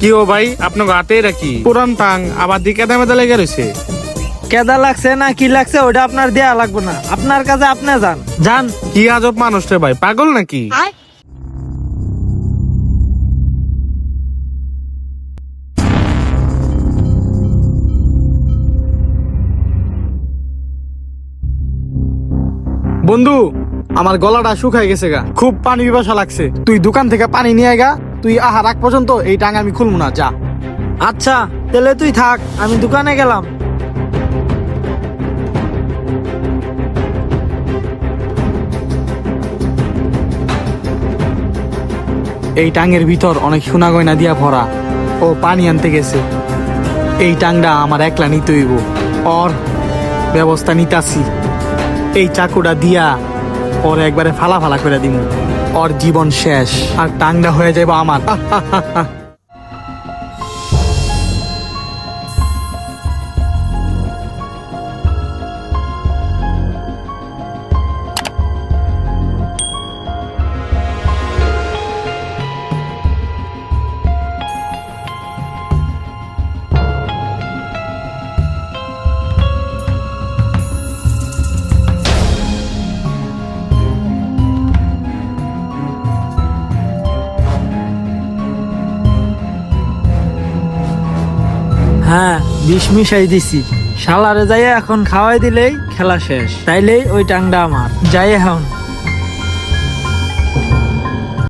কি ও ভাই, আপনার হাতে রাখি পুরান টাং আবার দিকে মেদা লেগে রয়েছে। কেদা লাগছে না কি লাগছে ওটা আপনার দেয়া লাগবে না, আপনার কাছে আপনি যান যান। কি আজব মানুষ রে ভাই, পাগল নাকি? বন্ধু, আমার গলাটা শুকাই গেছে গা, খুব পানি পিপাসা লাগছে। তুই দোকান থেকে পানি নিয়ে গা, তুই আহা রাখ পর্যন্ত এই টাং আমি খুলবো না, যা। আচ্ছা তাহলে তুই থাক, আমি দোকানে গেলাম। এই টাঙের ভিতর অনেক সোনা গয়না দিয়া ভরা। ও পানি আনতে গেছে, এই টাংটা আমার একলা নিতে হইব। ওর ব্যবস্থা নিতাছি। এই চাকুটা দিয়া ওর একবারে ফালা ফালা করে দিব। ওর জীবন শেষ আর টাংটা হয়ে যাবে আমার। হ্যাঁ, বিষ মিশাই দিছি। শালারে যাইয়া এখন খাওয়াই দিলেই খেলা শেষ, তাইলেই ওই টাংটা আমার। যাই এখন।